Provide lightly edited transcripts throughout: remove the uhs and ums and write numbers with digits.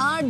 8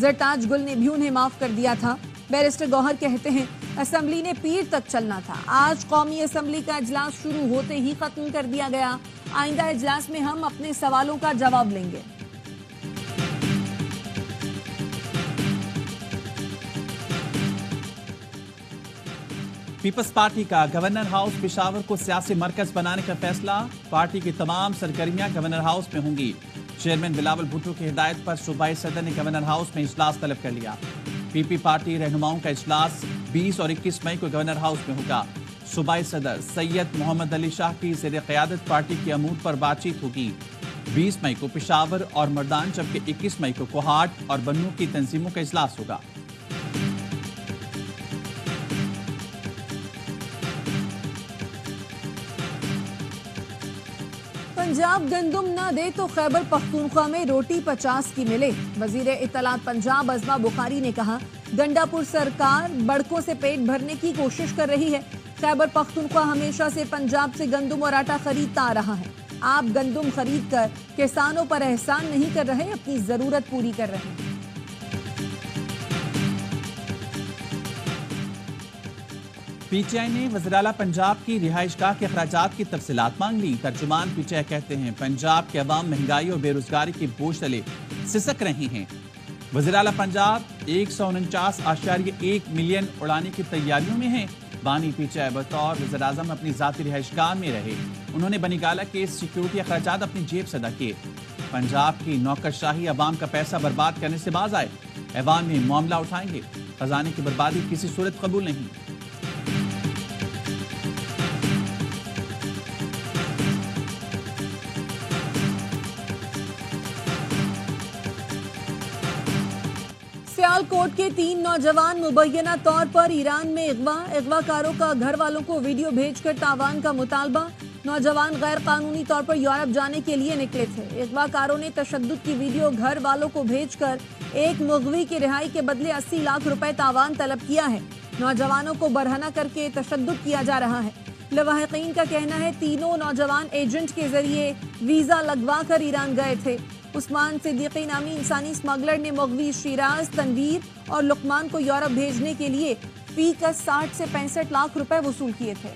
زرتاج گل نے بھی انہیں معاف کر دیا تھا۔ بیرسٹر گوہر کہتے ہیں اسمبلی نے پیر تک چلنا تھا، آج قومی اسمبلی کا اجلاس شروع ہوتے ہی ختم کر دیا گیا، آئندہ اجلاس میں ہم اپنے سوالوں کا جواب لیں گے۔ پیپلز پارٹی کا گورنر ہاؤس پشاور کو سیاسی مرکز بنانے کا فیصلہ، پارٹی کی تمام سرگرمیاں گورنر ہاؤس میں ہوں گی۔ چیئرمین بلاول بھٹو کی ہدایت پر صوبائی صدر نے گورنر ہاؤس میں اجلاس طلب کر لیا۔ پی پی پارٹی رہنماؤں کا اجلاس 20 اور 21 مئی کو گورنر ہاؤس میں ہوگا۔ صوبائی صدر سید محمد علی شاہ کی زیر قیادت پارٹی کے امور پر بات چیت ہوگی۔ 20 مئی کو پشاور اور مردان جبکہ 21 مئی کو کوہاٹ اور بنو کی تنظیموں کا اجلاس ہوگا۔ پنجاب گندم نہ دے تو خیبر پختونخوا میں روٹی 50 کی ملے۔ وزیر اطلاعات پنجاب عظمہ بخاری نے کہا گنڈا پور سرکار بڑکوں سے پیٹ بھرنے کی کوشش کر رہی ہے۔ خیبر پختونخوا ہمیشہ سے پنجاب سے گندم اور آٹا خریدتا آ رہا ہے۔ آپ گندم خرید کر کسانوں پر احسان نہیں کر رہے، اپنی ضرورت پوری کر رہے ہیں۔ پی ٹی آئی نے وزیراعلیٰ پنجاب کی رہائش گاہ کے اخراجات کی تفصیلات مانگ لی۔ ترجمان پی ٹی آئی کہتے ہیں پنجاب کے عوام مہنگائی اور بے روزگاری کے بوجھ تلے سسک رہی ہیں۔ وزیراعلیٰ پنجاب 149.1 ملین اڑانے کی تیاریوں میں ہیں۔ بانی پی ٹی آئی بطور وزیراعظم اپنی ذاتی رہائش گاہ میں رہے، انہوں نے بنی گالہ کے سیکیورٹی اخراجات اپنی جیب سے ادا کیے۔ پنجاب کی نوکرشاہی عوام کا پیسہ برباد کرنے سے باز آئے، عوام میں معاملہ اٹھائیں گے، خزانے کی بربادی کسی صورت قبول نہیں۔ سیالکوٹ کے 3 نوجوان مبینہ طور پر ایران میں اغوا کاروں کا گھر والوں کو ویڈیو بھیج کر تاوان کا مطالبہ۔ نوجوان غیر قانونی طور پر یورپ جانے کے لیے نکلے تھے۔ اغوا کاروں نے تشدد کی ویڈیو گھر والوں کو بھیج کر ایک مغوی کی رہائی کے بدلے 80 لاکھ روپے تاوان طلب کیا ہے۔ نوجوانوں کو برہنہ کر کے تشدد کیا جا رہا ہے۔ لواحقین کا کہنا ہے تینوں نوجوان ایجنٹ کے ذریعے ویزا لگوا کر ایران گئے تھے۔ عثمان صدیقی نامی انسانی اسمگلر نے مغوی شیراز، تنویر اور لقمان کو یورپ بھیجنے کے لیے فی کس 60 سے 65 لاکھ روپے وصول کیے تھے۔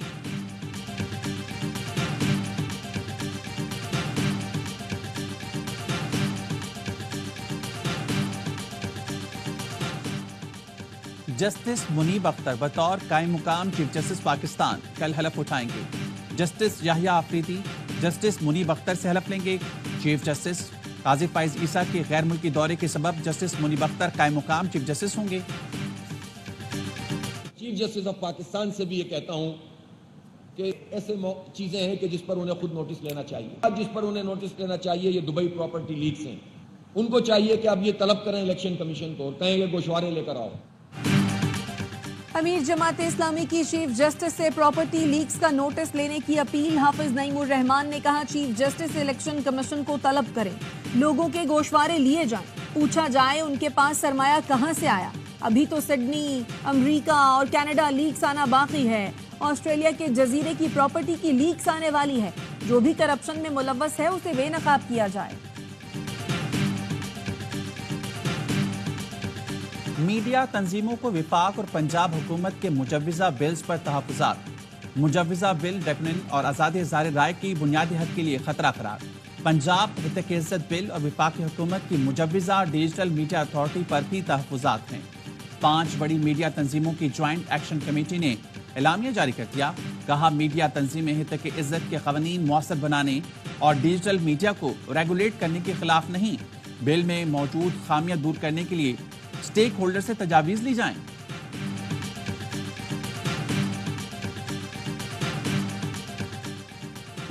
جسٹس منیب اختر بطور قائم مقام چیف جسٹس پاکستان کل حلف اٹھائیں گے۔ جسٹس یحییٰ آفریدی جسٹس منیب اختر سے حلف لیں گے۔ چیف جسٹس قاضی فائز عیسیٰ کے غیر ملکی دورے کے سبب جسٹس منیب اختر قائم مقام چیف جسٹس ہوں گے۔ چیف جسٹس آف پاکستان سے بھی یہ کہتا ہوں کہ ایسے چیزیں ہیں کہ جس پر انہیں خود نوٹس لینا چاہیے، جس پر انہیں نوٹس لینا چاہیے یہ دبئی پراپرٹی لیکس ہیں۔ ان کو چاہیے کہ اب یہ طلب کریں الیکشن کمیشن کو اور کہیں کہ گوشوارے لے کر آؤ۔ امیر جماعت اسلامی کی چیف جسٹس سے پراپرٹی لیکس کا نوٹس لینے کی اپیل۔ حافظ نعیم الرحمان نے کہا چیف جسٹس الیکشن کمیشن کو طلب کریں، لوگوں کے گوشوارے لیے جائیں، پوچھا جائے ان کے پاس سرمایہ کہاں سے آیا۔ ابھی تو سڈنی، امریکہ اور کینیڈا لیکس آنا باقی ہے، آسٹریلیا کے جزیرے کی پراپرٹی کی لیکس آنے والی ہے۔ جو بھی کرپشن میں ملوث ہے اسے بے نقاب کیا جائے۔ میڈیا تنظیموں کو وفاق اور پنجاب حکومت کے مجوزہ بلز پر تحفظات۔ مجوزہ بل ڈیفنن اور آزادی اظہار رائے کی بنیادی حق کے لیے خطرہ قرار۔ پنجاب حقوق عزت بل اور وفاقی حکومت کی مجوزہ ڈیجیٹل میڈیا اتھارٹی پر بھی تحفظات ہیں۔ 5 بڑی میڈیا تنظیموں کی جوائنٹ ایکشن کمیٹی نے اعلامیہ جاری کر دیا، کہا میڈیا تنظیمیں حقوق عزت کے قوانین مؤثر بنانے اور ڈیجیٹل میڈیا کو ریگولیٹ کرنے کے خلاف نہیں، بل میں موجود خامیاں دور کرنے کے لیے سٹیک ہولڈر سے تجاویز لی جائیں۔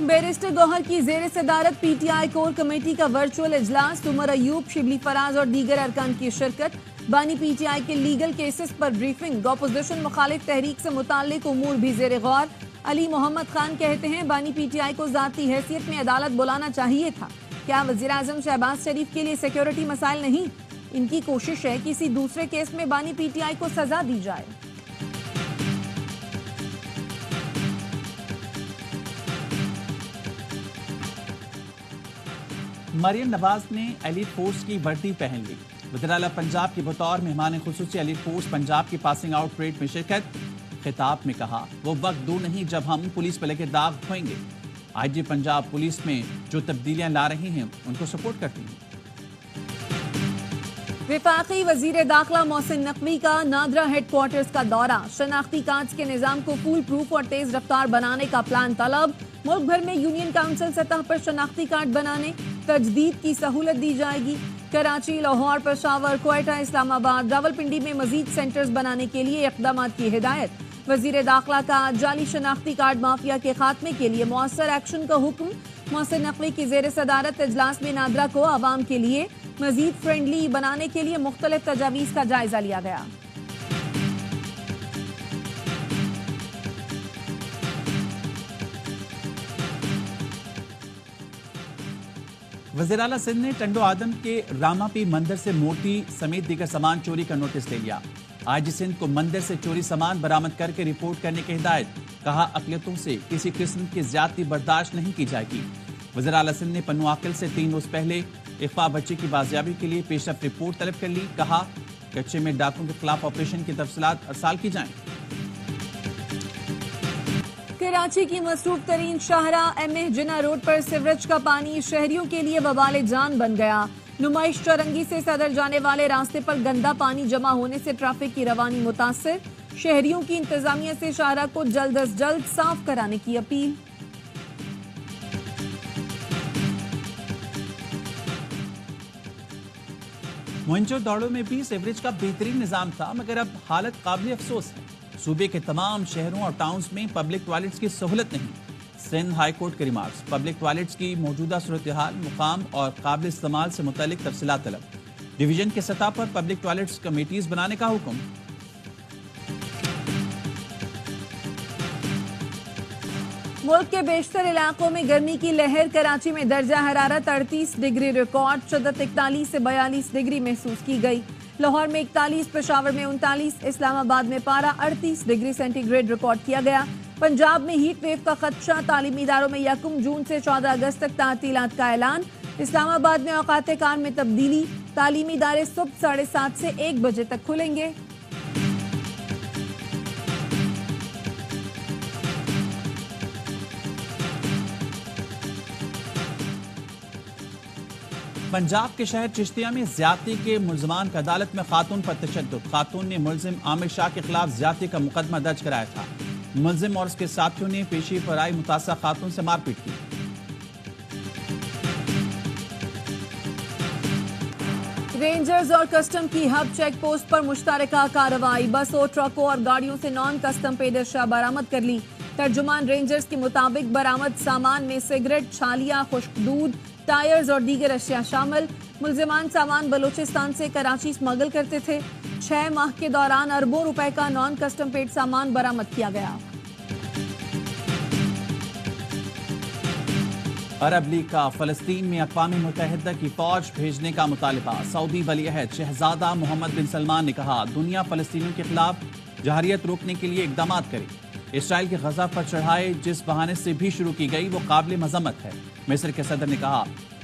بیرسٹر گوہر کی زیر صدارت P T I core committee کا ورچوئل اجلاس، عمر ایوب، شبلی فراز اور دیگر ارکان کی شرکت۔ بانی پی ٹی آئی کے لیگل کیسز پر بریفنگ، اپوزیشن مخالف تحریک سے متعلق امور بھی زیر غور۔ علی محمد خان کہتے ہیں بانی پی ٹی آئی کو ذاتی حیثیت میں عدالت بلانا چاہیے تھا، کیا وزیراعظم شہباز شریف کے لیے سیکیورٹی مسائل نہیں؟ ان کی کوشش ہے کسی دوسرے کیس میں بانی پی ٹی آئی کو سزا دی جائے۔ مریم نواز نے ایلیٹ فورس کی وردی پہن لی۔ وزیراعلیٰ پنجاب کی بطور مہمان خصوصی ایلیٹ فورس پنجاب کی پاسنگ آؤٹ پریڈ میں شرکت. خطاب میں کہا وہ وقت دور نہیں جب ہم پولیس پہ لگے داغ دھوئیں گے. آئی جی پنجاب پولیس میں جو تبدیلیاں لا رہی ہیں ان کو سپورٹ کرتی ہیں. وفاقی وزیر داخلہ محسن نقوی کا نادرا ہیڈ کوارٹرز کا دورہ. شناختی کارڈز کے نظام کو فول پروف اور تیز رفتار بنانے کا پلان طلب. ملک بھر میں یونین کونسل سطح پر شناختی کارڈ بنانے تجدید کی سہولت دی جائے گی. کراچی، لاہور، پشاور، کوئٹہ، اسلام آباد، راولپنڈی میں مزید سینٹرز بنانے کے لیے اقدامات کی ہدایت. وزیر داخلہ کا جعلی شناختی کارڈ مافیا کے خاتمے کے لیے مؤثر ایکشن کا حکم. محسن نقوی کی زیر صدارت اجلاس میں نادرا کو عوام کے لیے مزید فرینڈلی بنانے کے لیے مختلف تجاویز کا جائزہ لیا گیا. وزیراعلیٰ سندھ نے ٹنڈو آدم کے راما پی مندر سے مورتی سمیت دیگر سامان چوری کا نوٹس لے لیا. آئی جی سندھ کو مندر سے چوری سامان برآمد کر کے رپورٹ کرنے کی ہدایت. کہا اقلیتوں سے کسی قسم کی زیادتی برداشت نہیں کی جائے گی. وزیراعلیٰ سندھ نے پنو عاقل سے 3 روز پہلے اغوا بچے کی بازیابی کے لیے پیش رفت رپورٹ طلب کر لی. کہا کچے میں ڈاکوں کے خلاف آپریشن کی تفصیلات ارسال کی جائیں. کراچی کی مصروف ترین شاہراہ ایم اے جناح روڈ پر سیوریج کا پانی شہریوں کے لیے وبال جان بن گیا. نمائش چورنگی سے صدر جانے والے راستے پر گندا پانی جمع ہونے سے ٹریفک کی روانی متاثر. شہریوں کی انتظامیہ سے شاہراہ کو جلد از جلد صاف کرانے کی اپیل. موئنجو داڑو میں بھی سیوریج کا بہترین نظام تھا مگر اب حالت قابل افسوس ہے. صوبے کے تمام شہروں اور ٹاؤنز میں پبلک ٹوائلٹس کی سہولت نہیں. سندھ ہائی کورٹ کے ریمارکس. پبلک ٹوائلٹس کی موجودہ صورتحال، مقام اور قابل استعمال سے متعلق تفصیلات طلب. ڈویژن کے سطح پر پبلک ٹوائلٹس کمیٹیز بنانے کا حکم. ملک کے بیشتر علاقوں میں گرمی کی لہر. کراچی میں درجہ حرارت 38 ڈگری ریکارڈ. شدت 41 سے 42 ڈگری محسوس کی گئی. لاہور میں 41، پشاور میں 39، اسلام آباد میں پارہ 38 ڈگری سینٹی گریڈ ریکارڈ کیا گیا. پنجاب میں ہیٹ ویو کا خدشہ. تعلیمی اداروں میں 1 جون سے 14 اگست تک تعطیلات کا اعلان. اسلام آباد میں اوقات کار میں تبدیلی. تعلیمی ادارے صبح 7:30 سے 1 بجے تک کھلیں گے. پنجاب کے شہر چشتیہ میں زیادتی کے ملزمان کا عدالت میں خاتون پر تشدد. خاتون نے ملزم عامر شاہ کے خلاف زیادتی کا مقدمہ درج کرایا تھا. ملزم اور اس کے ساتھیوں نے پیشی پر آئی متاثرہ خاتون سے مار پیٹ کی. رینجرز اور کسٹم کی ہب چیک پوسٹ پر مشترکہ کارروائی. بسوں، ٹرکوں اور گاڑیوں سے نان کسٹم پیڈ اشیاء برآمد کر لی. ترجمان رینجرز کے مطابق برآمد سامان میں سگریٹ، چھالیاں، خشک دودھ، ٹائرز اور دیگر اشیاء شامل. ملزمان سامان بلوچستان سے کراچی اسمگل کرتے تھے. 6 ماہ کے دوران اربوں روپے کا نان کسٹم پیڈ سامان برآمد کیا گیا. عرب لیگ کا فلسطین میں اقوام متحدہ کی فوج بھیجنے کا مطالبہ. سعودی ولی عہد شہزادہ محمد بن سلمان نے کہا دنیا فلسطینیوں کے خلاف جارحیت روکنے کے لیے اقدامات کرے. اسرائیل کے غزہ پر چڑھائی جس بہانے سے بھی شروع کی گئی وہ قابل مذمت ہے. مصر کے صدر نے کہا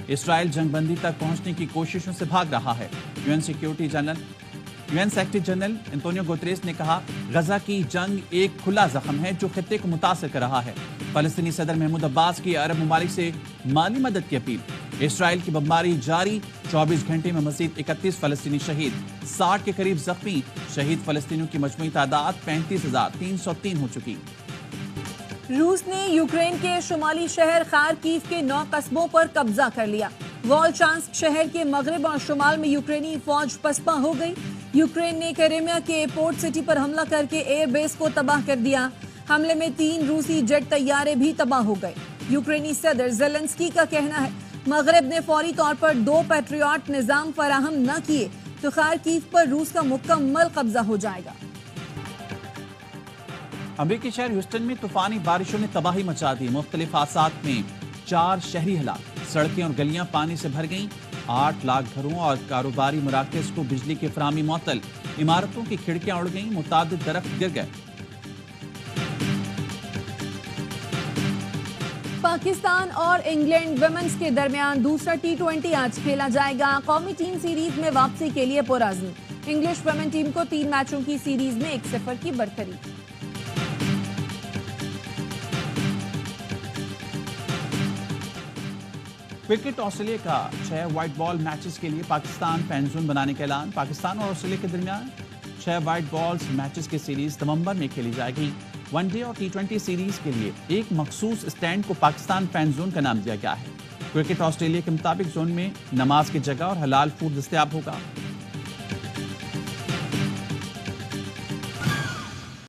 اسرائیل جنگ بندی تک پہنچنے کی کوششوں سے بھاگ رہا ہے. You N secretary general Antonio Guterres نے کہا غزہ کی جنگ ایک کھلا زخم ہے جو خطے کو متاثر کر رہا ہے. فلسطینی صدر محمود عباس کی عرب ممالک سے مالی مدد کی اپیل. اسرائیل کی بمباری جاری. 24 گھنٹے میں مزید 31 فلسطینی شہید، 60 کے قریب زخمی. شہید فلسطینیوں کی مجموعی تعداد 35,303 ہو چکی. روس نے یوکرین کے شمالی شہر خارکیو کے 9 قصبوں پر قبضہ کر لیا. والچانسک شہر کے مغرب اور شمال میں یوکرینی فوج پسپا ہو گئی. یوکرین نے کریمیا کے ایئرپورٹ سٹی پر حملہ کر کے ایئر بیس کو تباہ کر دیا. حملے میں 3 روسی جیٹ طیارے بھی تباہ ہو گئے. یوکرینی صدر زیلنسکی کا کہنا ہے مغرب نے فوری طور پر 2 پیٹریاٹ نظام فراہم نہ کیے تو خارکیو پر روس کا مکمل قبضہ ہو جائے گا. امریکی شہر ہیوسٹن میں طوفانی بارشوں نے تباہی مچا دی. مختلف حادثات میں 4 شہری ہلاک. سڑکیں اور گلیاں پانی سے بھر گئیں. 8 لاکھ گھروں اور کاروباری مراکز کو بجلی کی فراہمی معطل. عمارتوں کی کھڑکیاں اڑ گئیں. متعدد درخت گر گئے. پاکستان اور انگلینڈ ویمنز کے درمیان دوسرا T20 آج کھیلا جائے گا. قومی ٹیم سیریز میں واپسی کے لیے پرعزم. انگلش ویمن ٹیم کو 3 میچوں کی سیریز میں 1-0 کی برتری. کرکٹ آسٹریلیا کا 6 وائٹ بال میچز کے لیے پاکستان فین زون بنانے کا اعلان. پاکستان اور آسٹریلیا کے درمیان 6 وائٹ بالز میچز کی سیریز نومبر میں کھیلی جائے گی. ون ڈے اور T20 سیریز کے لیے ایک مخصوص اسٹینڈ کو پاکستان فین زون کا نام دیا گیا ہے. کرکٹ آسٹریلیا کے مطابق زون میں نماز کی جگہ اور حلال فوڈ دستیاب ہوگا.